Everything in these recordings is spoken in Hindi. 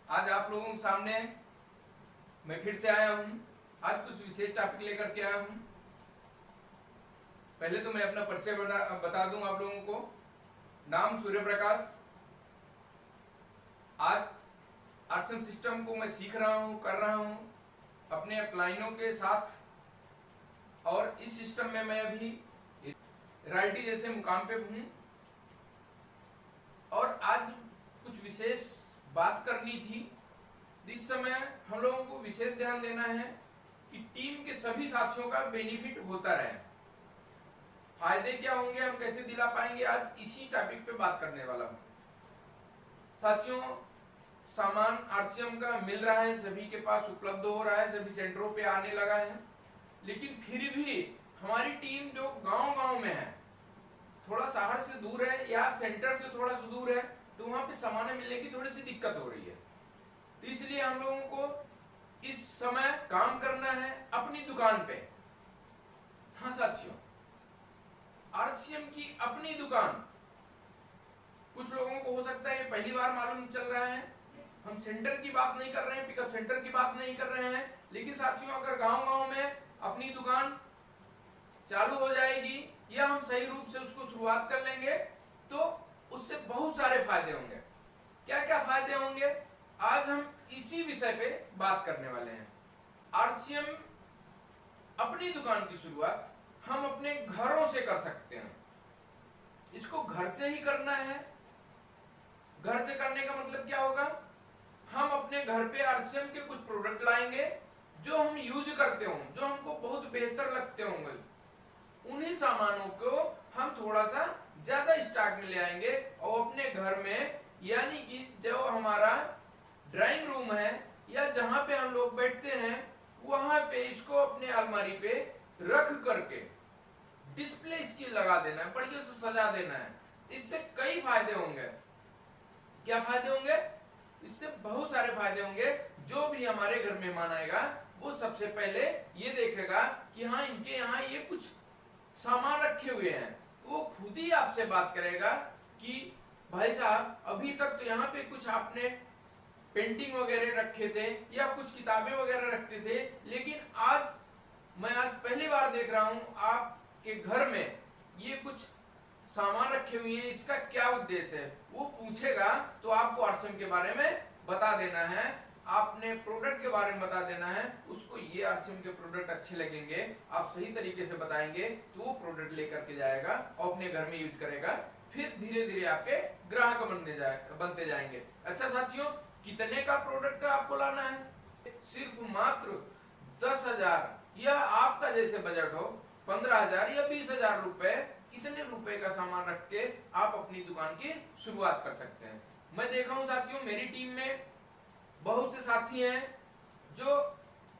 आज आप लोगों के सामने मैं फिर से आया हूं। आज कुछ विशेष टॉपिक लेकर के आया हूं। पहले तो मैं अपना परिचय बता दूं आप लोगों को। नाम सूर्य प्रकाश। आज आरसीएम सिस्टम को मैं सीख रहा हूं, कर रहा हूं अपने अपलाइनों के साथ, और इस सिस्टम में मैं अभी राइटी जैसे मुकाम पे हूं। और आज कुछ विशेष बात करनी थी। इस समय हम लोगों को विशेष ध्यान देना है कि टीम के सभी साथियों का बेनिफिट होता रहे। फायदे क्या होंगे, हम कैसे दिला पाएंगे, आज इसी टॉपिक पे बात करने वाला हूं। साथियों, सामान आरसीएम का मिल रहा है, सभी के पास उपलब्ध हो रहा है, सभी सेंटरों पे आने लगा है। लेकिन फिर भी हमारी टीम जो गांव-गांव में है, थोड़ा शहर से दूर है या सेंटर से थोड़ा सा दूर है, तो वहां पे सामान मिलने की थोड़ी सी दिक्कत हो रही है। तो इसलिए हम लोगों को इस समय काम करना है अपनी दुकान पे। हाँ साथियों, आरसीएम की अपनी दुकान। कुछ लोगों को हो सकता है पहली बार मालूम चल रहा है। हम सेंटर की बात नहीं कर रहे हैं, पिकअप सेंटर की बात नहीं कर रहे हैं। लेकिन साथियों, अगर गांव-गांव में अपनी दुकान चालू हो जाएगी या हम सही रूप से उसको शुरुआत कर लेंगे तो उससे बहुत सारे फायदे होंगे। क्या क्या फायदे होंगे, आज हम इसी विषय पे बात करने वाले हैं। आरसीएम अपनी दुकान की शुरुआत हम अपने घरों से कर सकते हैं। इसको घर से ही करना है। घर से करने का मतलब क्या होगा, हम अपने घर पे आरसीएम के कुछ प्रोडक्ट लाएंगे जो हम यूज करते हों, जो हमको बहुत बेहतर लगते होंगे। उन्हीं सामानों को हम थोड़ा सा ज्यादा स्टॉक में ले आएंगे और अपने घर में, यानी कि जो हमारा ड्राइंग रूम है या जहां पे हम लोग बैठते हैं, वहां पे इसको अपने अलमारी पे रख करके डिस्प्ले इसकी लगा देना है, बढ़िया से सजा देना है। इससे कई फायदे होंगे। क्या फायदे होंगे? इससे बहुत सारे फायदे होंगे। जो भी हमारे घर मेहमान आएगा वो सबसे पहले ये देखेगा कि हाँ, इनके यहाँ ये कुछ सामान रखे हुए हैं। वो खुद ही आपसे बात करेगा कि भाई साहब, अभी तक तो यहाँ पे कुछ आपने पेंटिंग वगैरह रखे थे या कुछ किताबें वगैरह रखते थे, लेकिन मैं आज पहली बार देख रहा हूँ आपके घर में ये कुछ सामान रखे हुए हैं, इसका क्या उद्देश्य है। वो पूछेगा तो आपको आरसीएम के बारे में बता देना है, आपने प्रोडक्ट के बारे में बता देना है। उसको ये आरसीएम के प्रोडक्ट अच्छे लगेंगे, आप सही तरीके से बताएंगे तो वो प्रोडक्ट लेकर के जाएगा और अपने घर में यूज करेगा। फिर धीरे धीरे आपके ग्राहक बनते जाएंगे। अच्छा साथियों, कितने का प्रोडक्ट आपको लाना है? सिर्फ मात्र 10,000 या आपका जैसे बजट हो 15,000 या 20,000 रुपए, इतने रुपए का सामान रख के आप अपनी दुकान की शुरुआत कर सकते हैं। मैं देखा हूं साथियों, मेरी टीम में बहुत से साथी हैं जो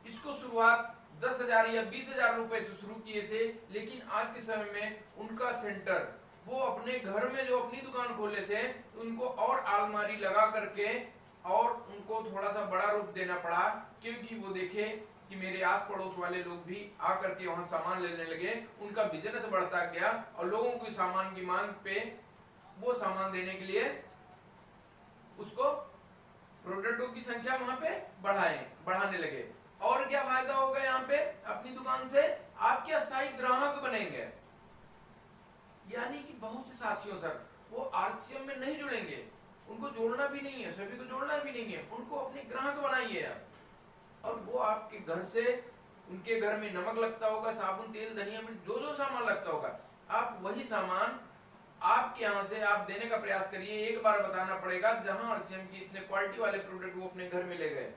इसको शुरुआत 10,000 या 20,000 रुपए से शुरू किए थे, लेकिन आज के समय में उनका सेंटर, वो अपने घर में जो अपनी दुकान खोले थे, उनको और अलमारी लगा करके और उनको थोड़ा सा बड़ा रूप देना पड़ा, क्योंकि वो देखे कि मेरे आस पड़ोस वाले लोग भी आकर के वहां सामान लेने लगे। उनका बिजनेस बढ़ता गया और लोगों की सामान की मांग पे वो सामान देने के लिए उसको प्रोडक्टों की संख्या वहां पे बढ़ाने लगे। और क्या फायदा होगा यहाँ पे, अपनी दुकान से आपके अस्थायी ग्राहक बनेंगे। यानी कि बहुत से साथियों सर, वो आरसीएम में नहीं जुड़ेंगे, उनको जोड़ना भी नहीं है, सभी को जोड़ना भी नहीं है, उनको अपने ग्राहक बनाइए आप। और वो आपके घर से, उनके घर में नमक लगता होगा, साबुन, तेल, धनिया, मिर्च, जो जो सामान लगता होगा, आप वही सामान आपके यहाँ से आप देने का प्रयास करिए। एक बार बताना पड़ेगा, जहां आरसीएम की इतने क्वालिटी वाले प्रोडक्ट वो अपने घर में ले गए,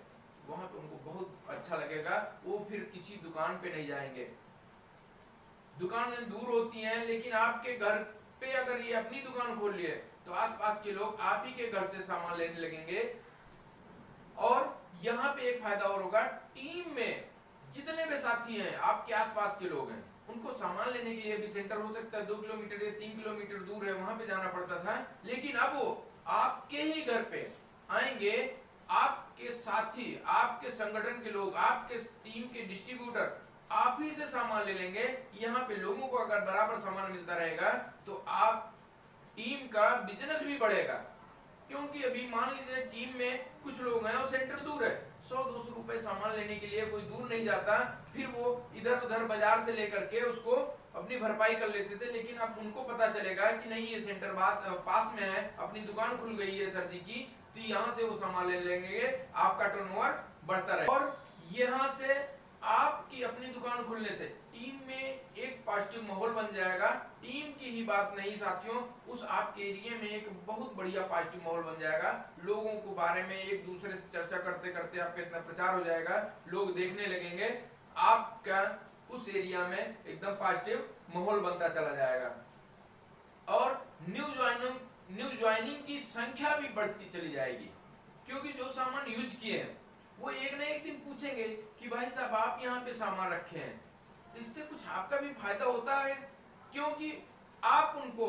वहां पे उनको बहुत अच्छा लगेगा। वो फिर किसी दुकान पे नहीं जाएंगे। दुकानें दूर होती हैं, लेकिन आपके घर पे अगर ये अपनी दुकान खोल लिए तो आसपास के लोग आप ही के घर से सामान लेने लगेंगे। और यहाँ पे एक फायदा और होगा, टीम में जितने भी साथी हैं, आपके आसपास के लोग हैं, उनको सामान लेने के लिए भी सेंटर हो सकता है 2 किलोमीटर या 3 किलोमीटर दूर है, वहां पे जाना पड़ता था, लेकिन अब वो आपके ही घर पे आएंगे। आपके साथी, आपके संगठन के लोग, आपके टीम के डिस्ट्रीब्यूटर आप ही से सामान ले लेंगे। यहाँ पे लोगों को अगर बराबर सामान मिलता रहेगा तो आप टीम का बिजनेस भी बढ़ेगा। क्योंकि अभी मान लीजिए टीम में कुछ लोग हैं और सेंटर दूर है, 100-200 रुपए सामान लेने के लिए कोई दूर नहीं जाता, फिर वो इधर उधर बाजार से लेकर के उसको अपनी भरपाई कर लेते थे। लेकिन अब उनको पता चलेगा कि नहीं, ये सेंटर पास में है, अपनी दुकान खुल गई है सर जी की, तो यहाँ से वो सामान ले लेंगे, आपका टर्नओवर बढ़ता रहे। और यहाँ से आपकी अपनी दुकान खुलने से टीम में एक पॉजिटिव माहौल बन जाएगा। टीम की ही बात नहीं साथियों, उस आपके एरिया में एक बहुत बढ़िया पॉजिटिव माहौल बन जाएगा। लोगों को बारे में एक दूसरे से चर्चा करते करते आपका इतना प्रचार हो जाएगा, लोग देखने लगेंगे, आपका उस एरिया में एकदम पॉजिटिव माहौल बनता चला जाएगा। और न्यू ज्वाइनिंग की संख्या भी बढ़ती चली जाएगी, क्योंकि जो सामान यूज किए हैं वो एक ना एक दिन पूछेंगे कि भाई साहब आप यहाँ पे सामान रखे हैं, तो इससे कुछ आपका भी फायदा होता है, क्योंकि आप उनको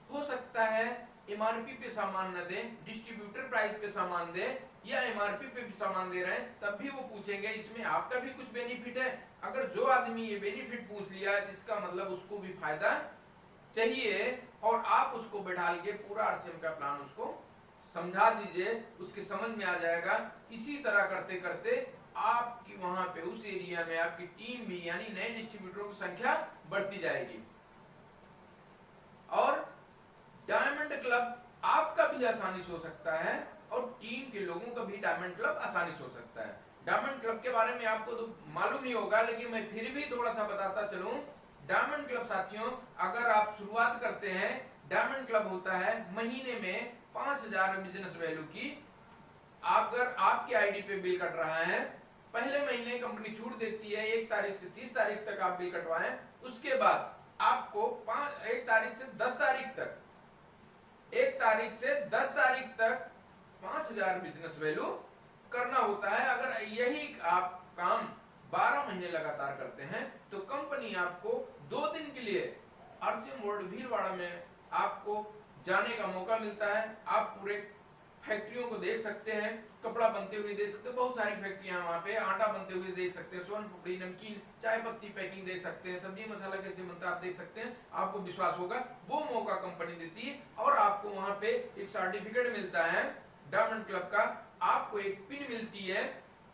हो सकता है एमआरपी पे सामान न दें, डिस्ट्रीब्यूटर प्राइस पे सामान दें, या एमआरपी पे भी सामान दे रहे हैं, तब भी वो पूछेंगे इसमें आपका भी कुछ बेनिफिट है। अगर जो आदमी ये बेनिफिट पूछ लिया, इसका मतलब उसको भी फायदा चाहिए, और आप उसको बैठा के पूरा आरसीएम का प्लान उसको समझा दीजिए, उसके समझ में आ जाएगा। इसी तरह करते करते आपकी वहां पे उस एरिया में आपकी टीम भी, यानी नए डिस्ट्रीब्यूटरों की संख्या बढ़ती जाएगी। और डायमंड क्लब आपका भी आसानी से हो सकता है, और टीम के लोगों का भी डायमंड क्लब आसानी से हो सकता है। डायमंड क्लब के बारे में आपको तो मालूम ही होगा, लेकिन मैं फिर भी थोड़ा सा बताता चलूं। डायमंड क्लब साथियों, अगर आप शुरुआत करते हैं, डायमंड क्लब होता है महीने में 5000 बिजनेस वैल्यू की। अगर आपकी आईडी पे बिल कट रहा है, पहले महीने कंपनी छूट देती है 1 तारीख से 30 तारीख तक आप बिल कटवाएं, उसके बाद आपको 1 तारीख से 10 तारीख तक 1 तारीख से 10 तारीख तक 5000 बिजनेस वैल्यू करना होता है। अगर यही आप काम 12 महीने लगातार करते हैं, तो कंपनी आपको 2 दिन के लिए आरसीएम वर्ल्ड भीलवाड़ा में आपको जाने का मौका मिलता है। आप पूरे फैक्ट्रियों को देख सकते हैं, कपड़ा बनते हुए देख सकते हैं, बहुत सारी फैक्ट्रियां वहां पे, आटा बनते हुए देख सकते हैं, सोन पापड़ी, नमकीन, चाय पत्ती पैकिंग देख सकते हैं, सब्जी मसाला कैसे बनता है आप देख सकते हैं। आपको विश्वास होगा, वो मौका कंपनी देती है, और आपको वहां पे एक सर्टिफिकेट मिलता है डायमंड क्लब का, आपको एक पिन मिलती है,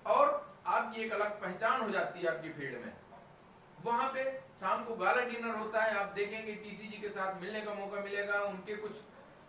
और आपकी एक अलग पहचान हो जाती है आपकी फील्ड में। वहां पे शाम को गाला डिनर होता है, आप देखेंगे टीसीजी के साथ मिलने का मौका मिलेगा, उनके कुछ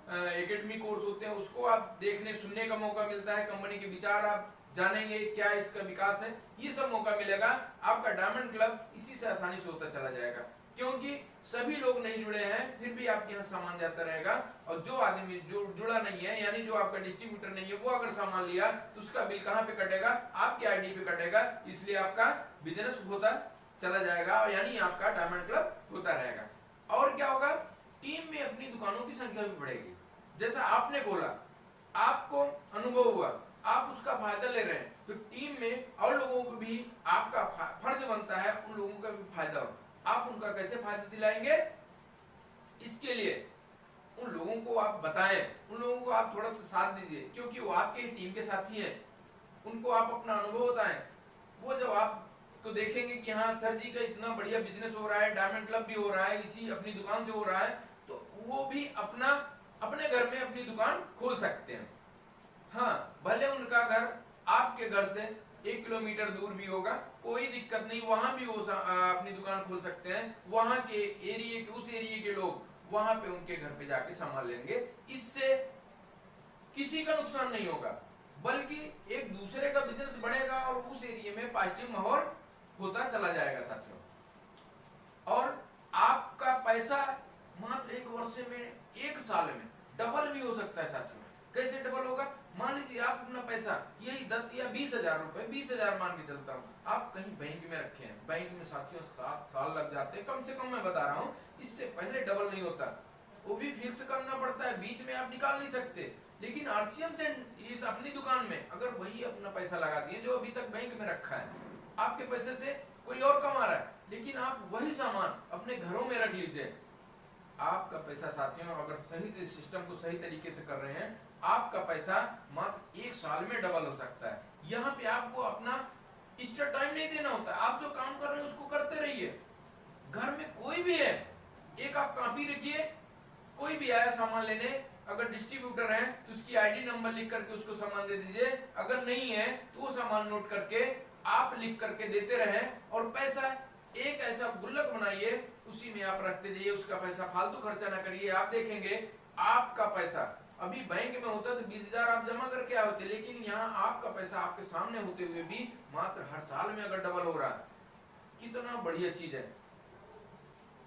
एकेडमी कोर्स होते हैं, उसको आप देखने सुनने का मौका मिलता है, कंपनी के विचार आप जानेंगे, क्या इसका विकास है, ये सब मौका मिलेगा। आपका डायमंड क्लब इसी से आसानी से होता चला जाएगा, क्योंकि सभी लोग नहीं जुड़े हैं, फिर भी आपके यहाँ सामान जाता रहेगा। और जो आदमी जो जुड़ा नहीं है, यानी जो आपका डिस्ट्रीब्यूटर नहीं है, वो अगर सामान लिया तो उसका बिल कहाँ पे कटेगा, आपके आईडी पे कटेगा, इसलिए आपका बिजनेस होता चला जाएगा, यानी आपका डायमंड क्लब होता रहेगा। और क्या होगा, टीम में अपनी दुकानों की संख्या भी बढ़ेगी। जैसा आपने बोला, आपको अनुभव हुआ, आप उसका फायदा ले रहे हैं, तो टीम में और लोगों को भी आपका फर्ज बनता है उन लोगों का भी फायदा हो। आप उनका कैसे फायदा दिलाएंगे, इसके लिए उन लोगों को आप बताएं, उन लोगों को आप थोड़ा सा साथ दीजिए, क्योंकि वो आपके टीम के साथी हैं, उनको आप अपना अनुभव बताएं। वो जब आप तो देखेंगे कि हाँ सर जी का इतना बढ़िया बिजनेस हो रहा है, डायमंड क्लब भी हो रहा है, इसी अपनी दुकान से हो रहा है, तो वो भी अपने घर में अपनी दुकान खोल सकते हैं। हाँ, भले उनका घर आपके घर से 1 किलोमीटर दूर भी होगा, कोई दिक्कत नहीं, वहां भी वो अपनी दुकान खोल सकते हैं। वहां के एरिया के, उस एरिया के लोग वहां पे उनके घर पे जाके सामान लेंगे, इससे किसी का नुकसान नहीं होगा, बल्कि एक दूसरे का बिजनेस बढ़ेगा और उस एरिया में पॉजिटिव माहौल होता चला जाएगा साथियों। और आपका पैसा मात्र 1 वर्ष में, 1 साल में डबल भी हो सकता है साथियों। कैसे डबल होगा, मान लीजिए आप अपना पैसा यही 10 या 20 हजार रुपए, 20,000 मान के चलता हूँ, आप कहीं बैंक में रखे हैं, बैंक में साथियों 7 साल लग जाते हैं कम से कम, मैं बता रहा हूँ, इससे पहले डबल नहीं होता, वो भी फिक्स करना पड़ता है, बीच में आप निकाल नहीं सकते। लेकिन आरसीएम से इस अपनी दुकान में अगर वही अपना पैसा लगा दिए जो अभी तक बैंक में रखा है, आपके पैसे से कोई और कमा रहा है, लेकिन आप वही सामान अपने घरों में रख लीजिए, आपका पैसा साथियों अगर सही से सिस्टम को सही तरीके से कर रहे हैं, आपका पैसा मात्र 1 साल में डबल हो सकता है। यहाँ पे आपको अपना एक्स्ट्रा टाइम नहीं देना होता, आप जो काम कर रहे हैं उसको करते रहिए। घर में कोई भी है, एक आप कॉपी रखिए, कोई भी आया सामान लेने, अगर डिस्ट्रीब्यूटर है तो उसकी आईडी नंबर लिख करके उसको सामान दे दीजिए, अगर नहीं है तो वो सामान नोट करके आप लिख करके देते रहे और पैसा एक ऐसा गुल्लक बनाइए, उसी में आप रखते जाइए, उसका पैसा फालतू खर्चा ना करिए। आप देखेंगे आपका पैसा अभी बैंक में होता तो 20,000 आप जमा करके आए होते, लेकिन यहाँ आपका पैसा आपके सामने होते हुए भी मात्र हर साल में अगर डबल हो रहा है, कितना बढ़िया चीज है।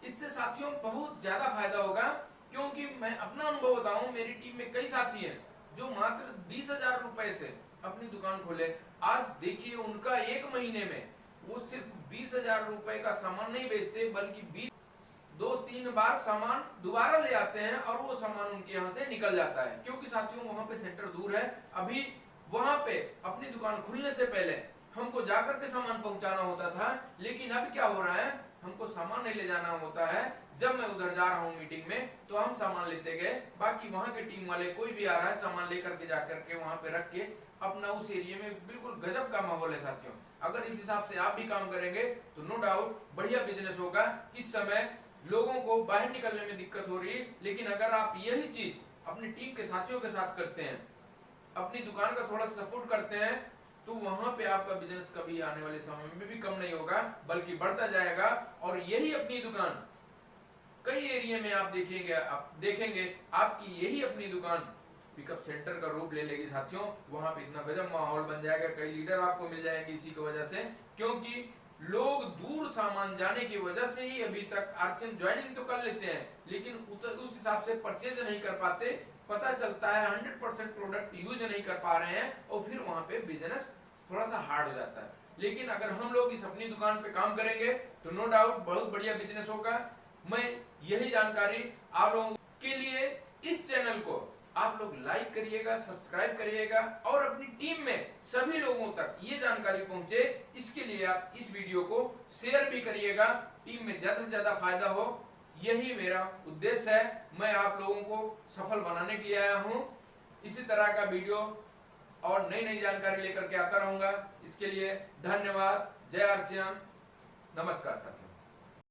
इससे साथियों बहुत ज्यादा फायदा होगा, क्योंकि मैं अपना अनुभव बताऊं, मेरी टीम में कई साथी हैं जो मात्र 20,000 रुपए से अपनी दुकान खोले। आज देखिए उनका एक महीने में वो सिर्फ 20,000 रुपए का सामान नहीं बेचते, बल्कि 2-3 बार सामान दोबारा ले आते हैं और वो सामान उनके यहाँ से निकल जाता है, क्योंकि साथियों वहां पे सेंटर दूर है। अभी वहां पे अपनी दुकान खुलने से पहले हमको जाकर के सामान पहुंचाना होता था, लेकिन अब क्या हो रहा है, हमको सामान नहीं ले जाना होता है। जब मैं उधर जा रहा हूँ मीटिंग में तो हम सामान लेते गए, बाकी वहां के टीम वाले कोई भी आ रहा है सामान लेकर के जाकर के वहां पे रख के अपना उस एरिया में बिल्कुल गजब का माहौल है साथियों। अगर इस हिसाब से आप भी काम करेंगे तो नो डाउट बढ़िया बिजनेस होगा। इस समय लोगों को बाहर निकलने में दिक्कत हो रही है, लेकिन अगर आप यही चीज अपनी टीम के साथियों के साथ करते हैं, अपनी दुकान का थोड़ा सपोर्ट करते हैं, तो वहां पे आपका बिजनेस कभी आने वाले समय में भी कम नहीं होगा, बल्कि बढ़ता जाएगा। और यही अपनी दुकान कई एरिया में आप देखेंगे आपकी यही अपनी दुकान पिकअप सेंटर का रूप ले लेगी साथियों। वहां पे इतना गजब माहौल बन जाएगा, कई लीडर आपको मिल जाएंगे इसी की वजह से, क्योंकि लोग दूर सामान जाने की वजह से ही अभी तक आरसीएम ज्वाइनिंग तो कर लेते हैं, लेकिन उस हिसाब से परचेज नहीं कर पाते। पता चलता है 100% प्रोडक्ट यूज नहीं कर पा रहे हैं और फिर वहां पे बिजनेस थोड़ा सा हार्ड हो जाता है। लेकिन अगर हम लोग इस अपनी दुकान पे काम करेंगे तो नो डाउट बहुत बढ़िया बिजनेस होगा। मैं यही जानकारी आप लोगों के लिए इस चैनल को आप लोग लाइक करिएगा, सब्सक्राइब करिएगा और अपनी टीम में सभी लोगों तक ये जानकारी पहुंचे, इसके लिए आप इस वीडियो को शेयर भी करिएगा, टीम में ज्यादा से ज्यादा फायदा हो। यही मेरा उद्देश्य है, मैं आप लोगों को सफल बनाने के लिए आया हूं। इसी तरह का वीडियो और नई नई जानकारी लेकर के आता रहूंगा। इसके लिए धन्यवाद। जय आरसीएम। नमस्कार साथियों।